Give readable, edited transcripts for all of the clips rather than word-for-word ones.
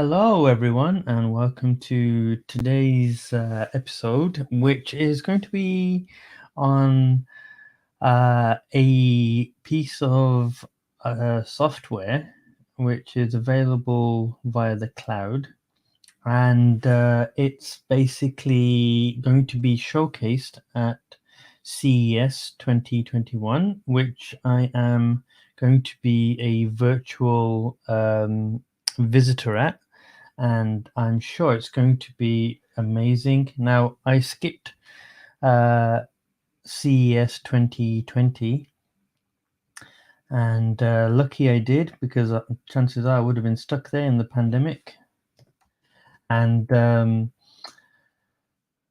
Hello, everyone, and welcome to today's episode, which is going to be on a piece of software which is available via the cloud. And it's basically going to be showcased at CES 2021, which I am going to be a virtual visitor at, and I'm sure it's going to be amazing. Now, I skipped uh, CES 2020, and lucky I did because chances are I would have been stuck there in the pandemic. And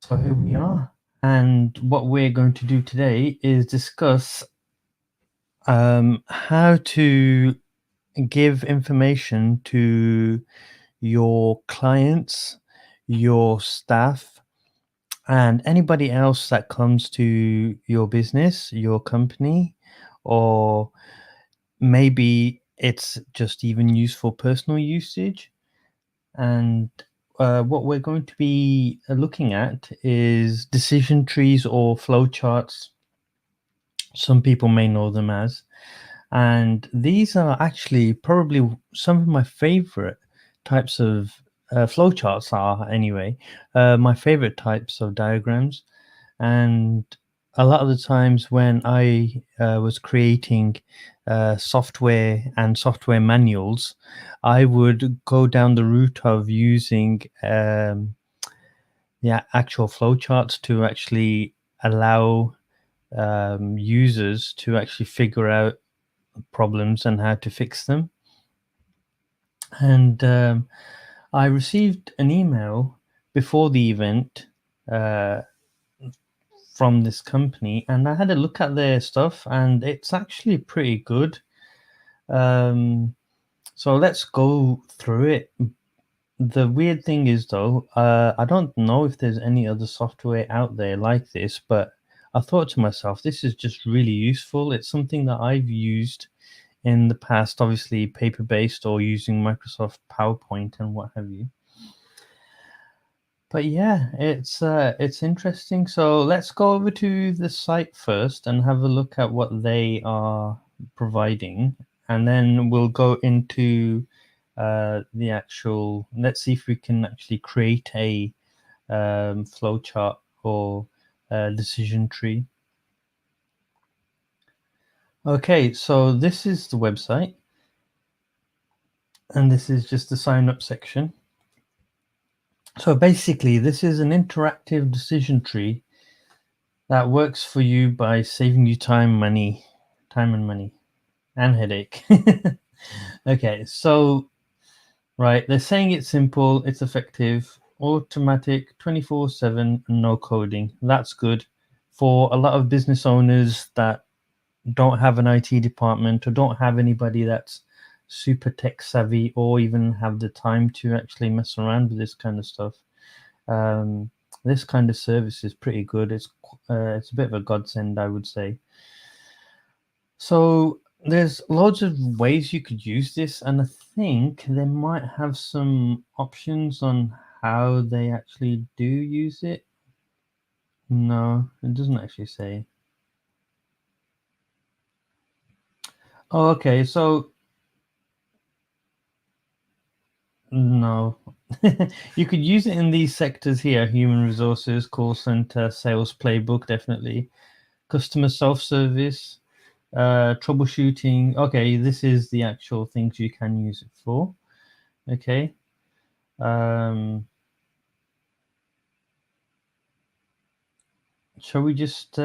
so here we are. And what we're going to do today is discuss how to give information to your clients, your staff, and anybody else that comes to your business, your company, or maybe it's just even used for personal usage. And what we're going to be looking at is decision trees or flowcharts. Some people may know them as. And these are actually probably some of my favorite types of flowcharts are anyway, my favorite types of diagrams. And a lot of the times when I was creating software and software manuals, I would go down the route of using the actual flowcharts to actually allow users to actually figure out problems and how to fix them. And I received an email before the event uh, from this company, and I had a look at their stuff, and it's actually pretty good. Um, so let's go through it. The weird thing is, though, I don't know if there's any other software out there like this, but I thought to myself, this is just really useful. It's something that I've used in the past, obviously paper based or using Microsoft PowerPoint and what have you. But yeah, it's interesting. So let's go over to the site first and have a look at what they are providing, and then we'll go into the actual. Let's see if we can actually create a flowchart or a decision tree. Okay, so this is the website, and this is just the sign up section. So basically, this is an interactive decision tree that works for you by saving you time and money, and headache. Okay, so right, they're saying it's simple, it's effective, automatic, 24/7, no coding. That's good for a lot of business owners that don't have an IT department or don't have anybody that's super tech savvy or even have the time to actually mess around with this kind of stuff. Um, this kind of service is pretty good. It's a bit of a godsend, I would say. So there's loads of ways you could use this, and I think they might have some options on how they actually do use it. No, it doesn't actually say. Oh, okay. So no, you could use it in these sectors here: human resources, call center, sales playbook, definitely, customer self-service, troubleshooting. Okay, this is the actual things you can use it for. Okay. Um, shall we just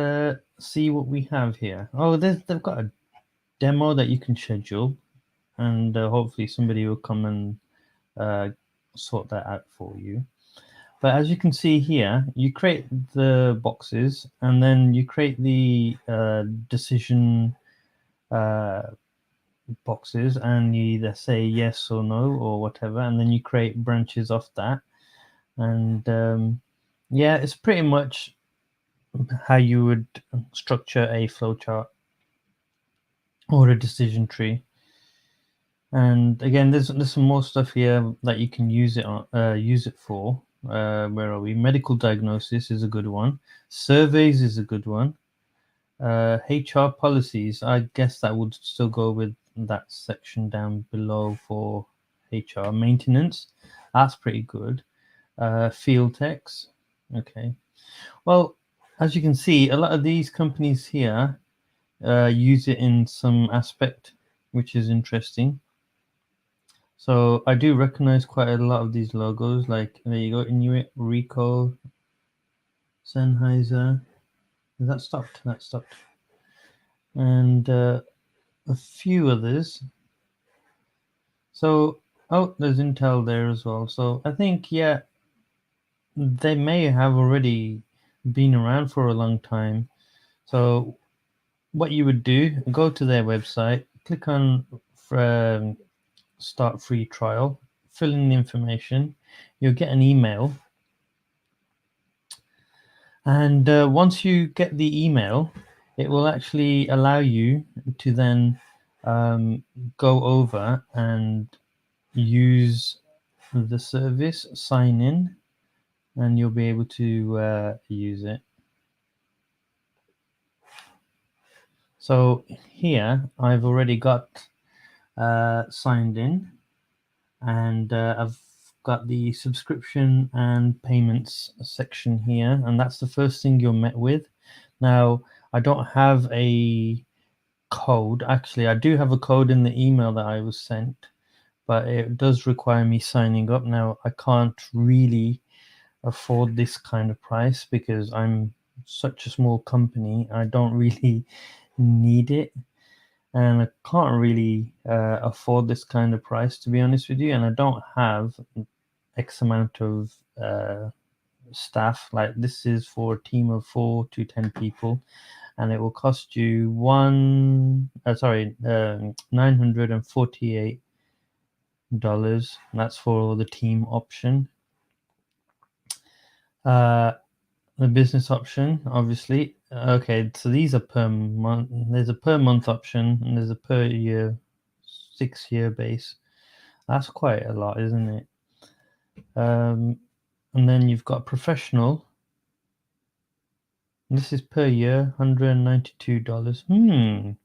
see what we have here? Oh, they've got a demo that you can schedule, and hopefully somebody will come and uh, sort that out for you. But as you can see here, you create the boxes, and then you create the decision uh, boxes, and you either say yes or no or whatever, and then you create branches off that. And yeah, it's pretty much how you would structure a flowchart or a decision tree. And again, there's some more stuff here that you can use it on, use it for. Where are we? Medical diagnosis is a good one. Surveys is a good one. HR policies, I guess that would still go with that section down below for HR maintenance. That's pretty good. Field techs. Okay. Well, as you can see, a lot of these companies here use it in some aspect, which is interesting. So I do recognize quite a lot of these logos. Like there you go, Inuit, Ricoh, Sennheiser. That stopped. That stopped. And a few others. So oh, there's Intel there as well. So I think yeah, they may have already been around for a long time. So what you would do, go to their website, click on um, start free trial, fill in the information, you'll get an email. And once you get the email, it will actually allow you to then go over and use the service, sign in, and you'll be able to use it. So here I've already got signed in, and I've got the subscription and payments section here, and that's the first thing you're met with. Now, I don't have a code. Actually, I do have a code in the email that I was sent, but it does require me signing up. Now, I can't really afford this kind of price because I'm such a small company. I don't really need it, and I can't really afford this kind of price, to be honest with you. And I don't have X amount of staff. Like this is for a team of 4 to 10 people, and it will cost you $948. That's for the team option. The business option, obviously. Okay, so these are per month. There's a per month option, and there's a per year, 6 year base. That's quite a lot, isn't it? And then you've got professional. This is per year, $192.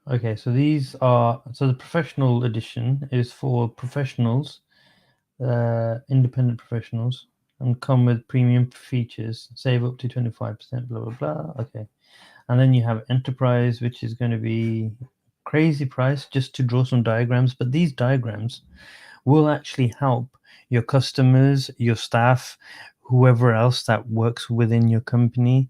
Okay, so the professional edition is for professionals, independent professionals, and come with premium features, save up to 25%, blah, blah, blah. Okay. And then you have enterprise, which is going to be crazy price just to draw some diagrams. But these diagrams will actually help your customers, your staff, whoever else that works within your company.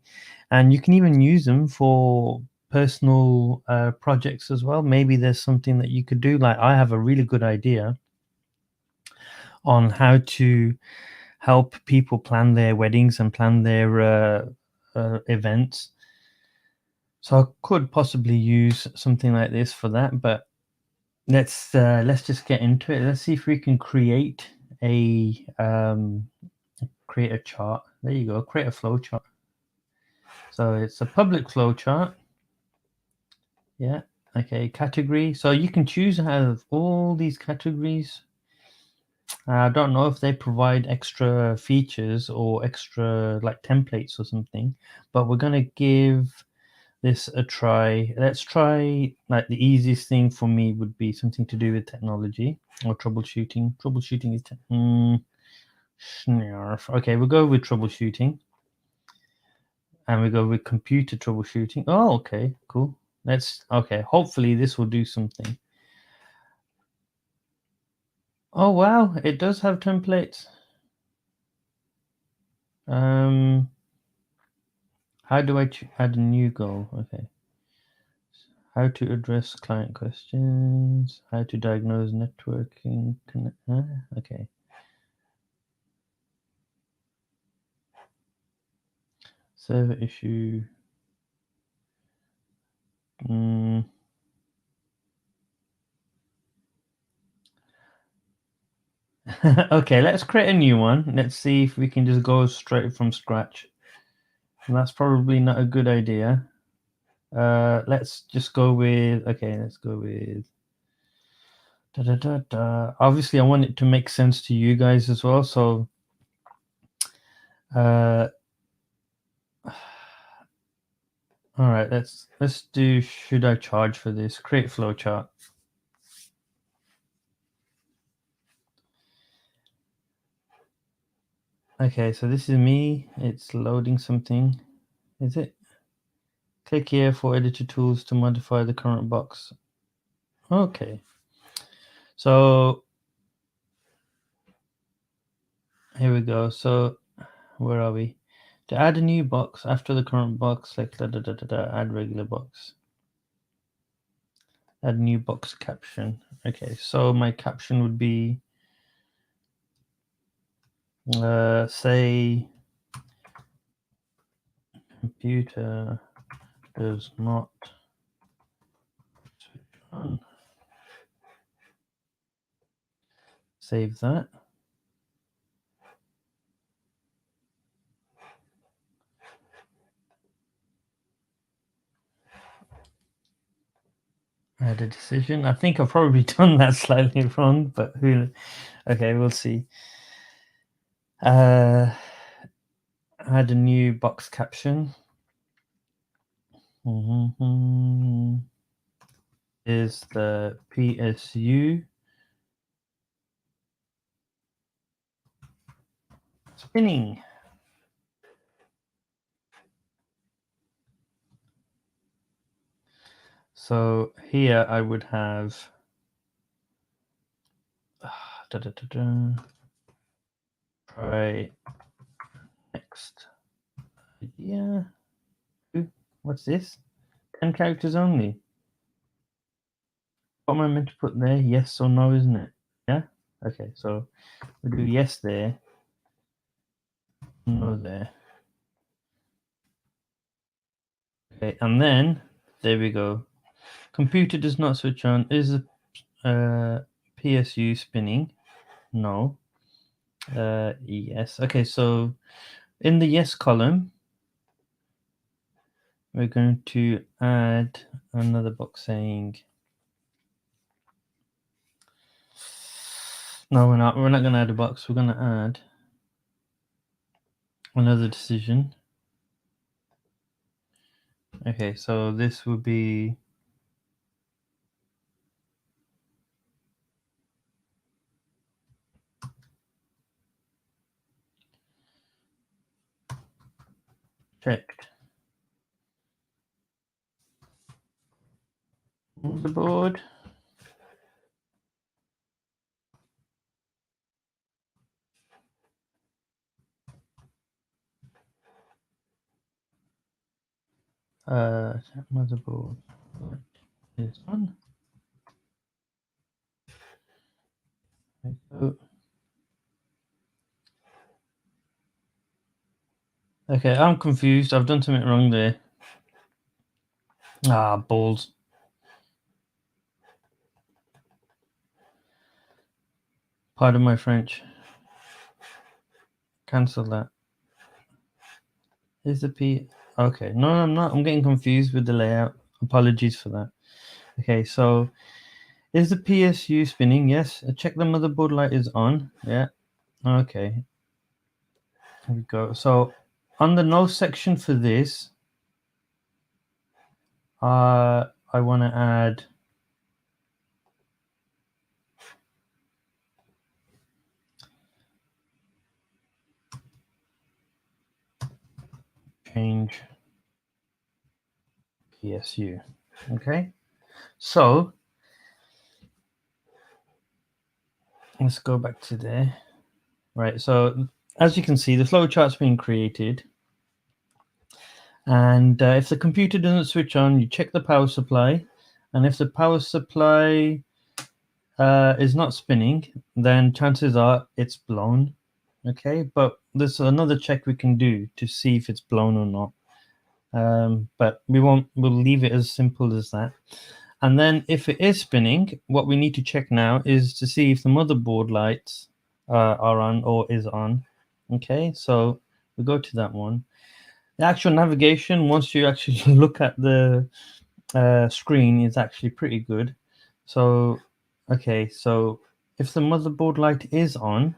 And you can even use them for personal projects as well. Maybe there's something that you could do. Like I have a really good idea on how to help people plan their weddings and plan their events. So I could possibly use something like this for that, but let's just get into it. Let's see if we can create a chart. There you go, create a flow chart. So it's a public flow chart. Yeah. Okay. Category. So you can choose out of all these categories. I don't know if they provide extra features or extra like templates or something, but we're gonna give this a try. Let's try like the easiest thing for me would be something to do with technology or troubleshooting. Troubleshooting is okay, we'll go with troubleshooting, and we go with computer troubleshooting. Oh, okay, cool. Okay, hopefully this will do something. Oh wow, it does have templates. How do I add a new goal? Okay. How to address client questions, how to diagnose networking. Okay. Server issue. Okay, let's create a new one. Let's see if we can just go straight from scratch. And that's probably not a good idea. Let's just go with, okay, let's go with obviously I want it to make sense to you guys as well, so all right, let's do, should I charge for this? Create flowchart. Okay, so this is me. It's loading something. Is it? Click here for editor tools to modify the current box. Okay. So here we go. So where are we? To add a new box after the current box, select add regular box. Add new box caption. Okay, so my caption would be say computer does not switch on. Save that. Add a decision. I think I've probably done that slightly wrong, but who? Okay, we'll see. Add a new box caption. Is the PSU spinning? So here I would have try next idea. What's this? 10 characters only. What am I meant to put there? Yes or no, isn't it? Yeah? Okay, so we'll do yes there, no there. Okay, and then there we go. Computer does not switch on. Is the PSU spinning? No. Yes. Okay, so in the yes column, we're going to add another box saying, no, we're not. We're not going to add a box. We're going to add another decision. Okay, so this will be checked. Motherboard. Motherboard. This one. Okay, I'm confused. I've done something wrong there. Ah, balls. Pardon my French. Cancel that. Is the P... Okay, no, I'm not. I'm getting confused with the layout. Apologies for that. Okay, so is the PSU spinning? Yes. Check the motherboard light is on. Yeah. Okay. Here we go. So on the no section for this, I want to add change PSU. Okay. So let's go back to there. Right. So as you can see, the flowchart's been created. And if the computer doesn't switch on, you check the power supply. And if the power supply is not spinning, then chances are it's blown. Okay, but there's another check we can do to see if it's blown or not. But we'll leave it as simple as that. And then if it is spinning, what we need to check now is to see if the motherboard lights are on or is on. Okay, so we go to that one. The actual navigation, once you actually look at the screen, is actually pretty good. So, okay, so if the motherboard light is on,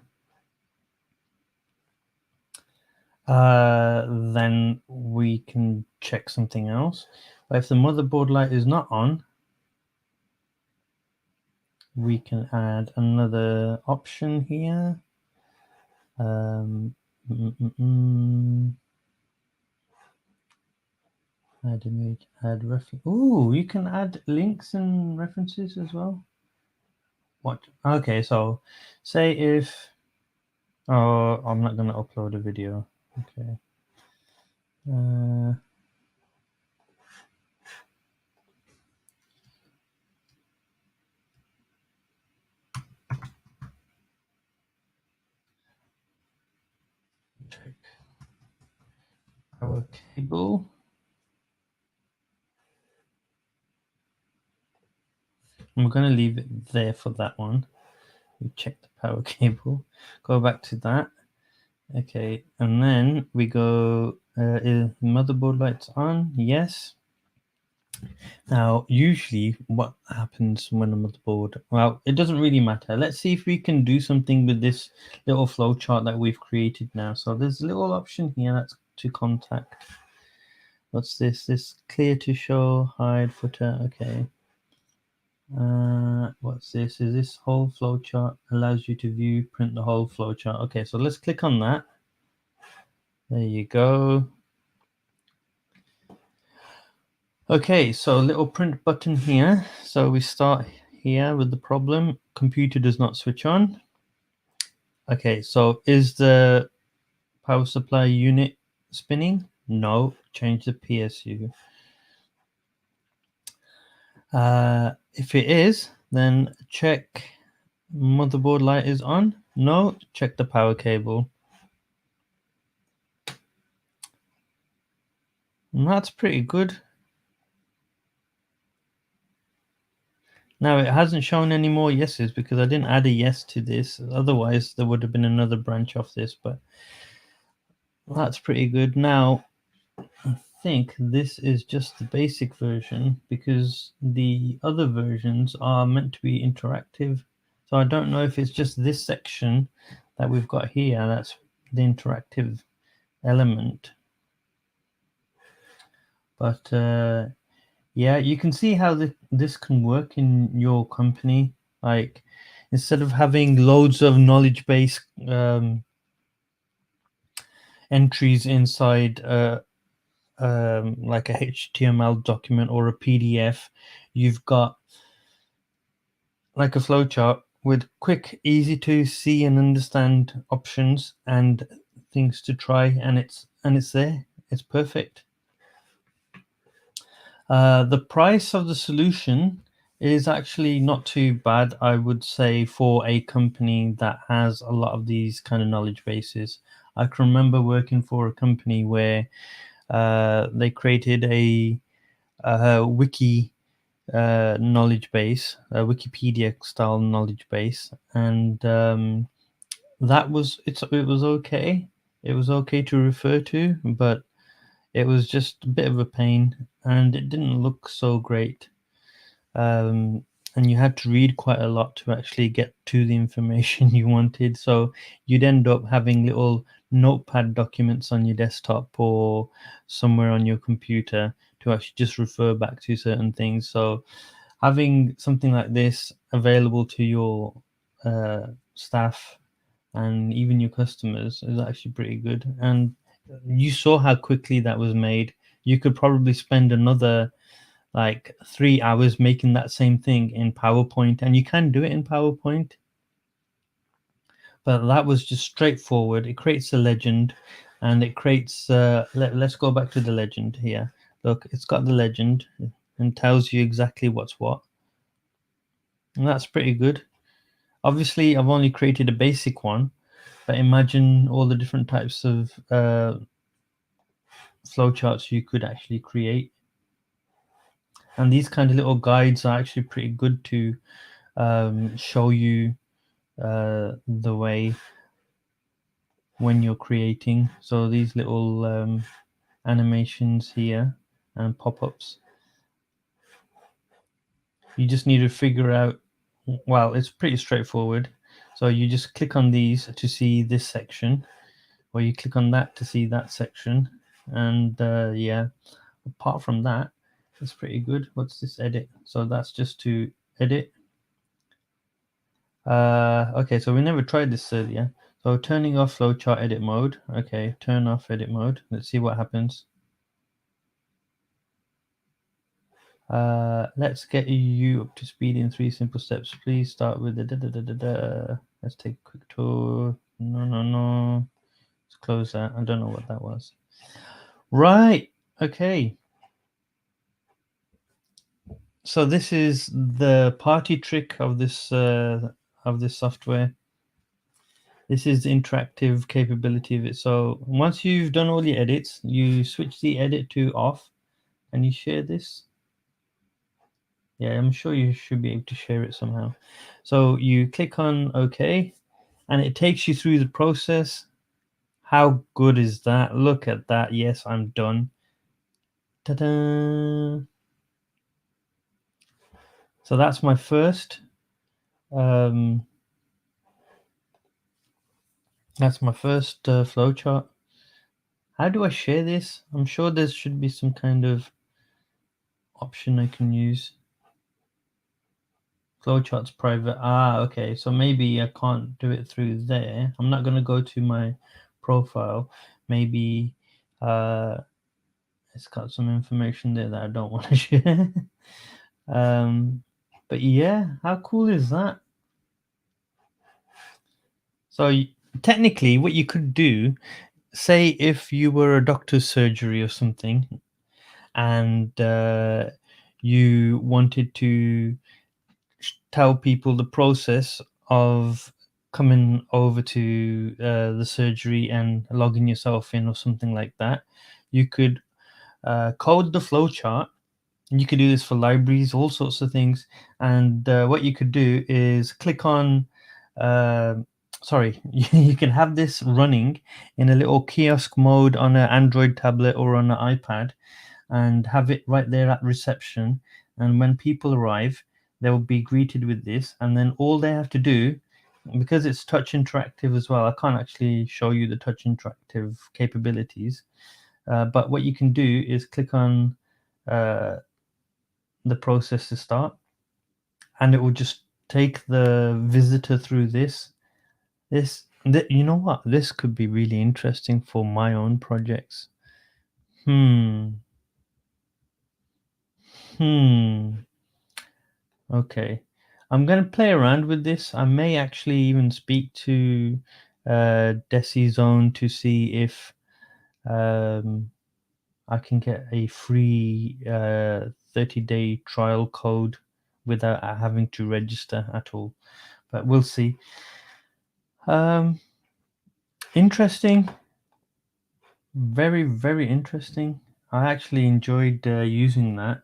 then we can check something else. But if the motherboard light is not on, we can add another option here. Um, mm, mm, mm. Add image, add reference. Ooh, you can add links and references as well. What? Okay, so say if. Oh, I'm not gonna upload a video. Okay. Uh, check power cable. I'm gonna leave it there for that one. We check the power cable. Go back to that. Okay, and then we go. Is motherboard lights on? Yes. Now, usually, what happens when a motherboard? Well, it doesn't really matter. Let's see if we can do something with this little flow chart that we've created now. So there's a little option here that's to contact. What's this? This clear to show, hide footer. Okay. What's this? Is this whole flow chart allows you to view, print the whole flow chart? Okay, so let's click on that. There you go. Okay, so little print button here. So we start here with the problem. Computer does not switch on. Okay, so is the power supply unit spinning? No. Change the PSU. If it is, then check motherboard light is on. No. Check the power cable. And that's pretty good. Now it hasn't shown any more yeses because I didn't add a yes to this. Otherwise, there would have been another branch off this, but that's pretty good. Now, I think this is just the basic version because the other versions are meant to be interactive. So I don't know if it's just this section that we've got here that's the interactive element. But yeah, you can see how this can work in your company. Like instead of having loads of knowledge base entries inside like a HTML document or a PDF, you've got like a flowchart with quick, easy to see and understand options and things to try, and it's there. It's perfect. The price of the solution is actually not too bad, I would say, for a company that has a lot of these kind of knowledge bases. I can remember working for a company where they created a wiki knowledge base, a Wikipedia style knowledge base, and it was okay. It was okay to refer to, but it was just a bit of a pain, and it didn't look so great. And you had to read quite a lot to actually get to the information you wanted. So you'd end up having little notepad documents on your desktop or somewhere on your computer to actually just refer back to certain things. So having something like this available to your staff and even your customers is actually pretty good. And you saw how quickly that was made. You could probably spend another like 3 hours making that same thing in PowerPoint, and you can do it in PowerPoint, but that was just straightforward. It creates a legend, and it creates. Let's go back to the legend here. Look, it's got the legend and tells you exactly what's what, and that's pretty good. Obviously, I've only created a basic one, but imagine all the different types of flowcharts you could actually create. And these kind of little guides are actually pretty good to show you the way when you're creating. So these little animations here and pop-ups. You just need to figure out, well, it's pretty straightforward. So you just click on these to see this section, or you click on that to see that section. And yeah, apart from that, it's pretty good. What's this edit? So that's just to edit. Okay, so we never tried this earlier. So turning off flowchart edit mode. Okay, turn off edit mode. Let's see what happens. Let's get you up to speed in 3 simple steps. Please start with the da da da da da. Let's take a quick tour. No. Let's close that. I don't know what that was. Right. Okay. So this is the party trick of this software. This is the interactive capability of it. So once you've done all the edits, you switch the edit to off, and you share this. Yeah, I'm sure you should be able to share it somehow. So you click on OK, and it takes you through the process. How good is that? Look at that. Yes, I'm done. Ta-da! So that's my first. Um, that's my first flowchart. How do I share this? I'm sure there should be some kind of option I can use. Flowchart's private. Okay. So maybe I can't do it through there. I'm not going to go to my profile. Maybe it's got some information there that I don't want to share. But yeah, how cool is that? So technically, what you could do, say if you were a doctor's surgery or something, and you wanted to tell people the process of coming over to the surgery and logging yourself in or something like that, you could code the flowchart. You could do this for libraries, all sorts of things. And what you could do is click on, uh, sorry, you can have this running in a little kiosk mode on an Android tablet or on an iPad, and have it right there at reception. And when people arrive, they will be greeted with this. And then all they have to do, because it's touch interactive as well, I can't actually show you the touch interactive capabilities. But what you can do is click on uh, the process to start, and it will just take the visitor through this. You know what? This could be really interesting for my own projects. Hmm. Hmm. Okay. I'm going to play around with this. I may actually even speak to DesiZone to see if um, I can get a free 30-day trial code without having to register at all. But we'll see. Um, Interesting. Very, very interesting. I actually enjoyed using that,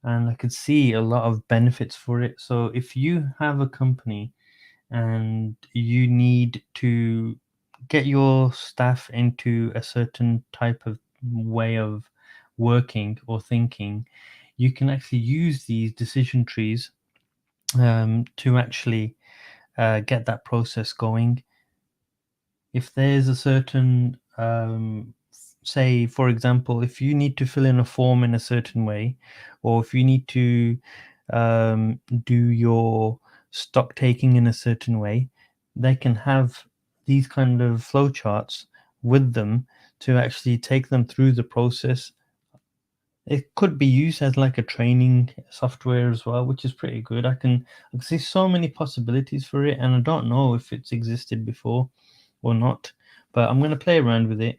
and I could see a lot of benefits for it. So if you have a company and you need to get your staff into a certain type of way of working or thinking, you can actually use these decision trees to actually get that process going. If there's a certain, say, for example, if you need to fill in a form in a certain way, or if you need to do your stock taking in a certain way, they can have these kind of flowcharts with them to actually take them through the process. It could be used as like a training software as well, which is pretty good. I can see so many possibilities for it, and I don't know if it's existed before or not, but I'm going to play around with it.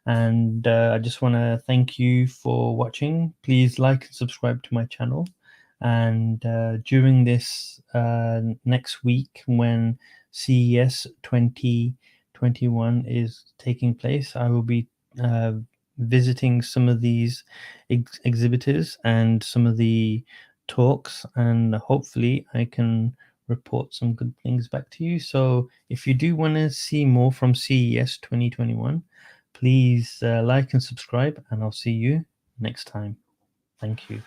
And I just want to thank you for watching. Please like and subscribe to my channel. And during this next week, when CES 2021 is taking place, I will be uh, visiting some of these exhibitors and some of the talks, and hopefully I can report some good things back to you. So if you do want to see more from CES 2021, Please like and subscribe, and I'll see you next time. Thank you.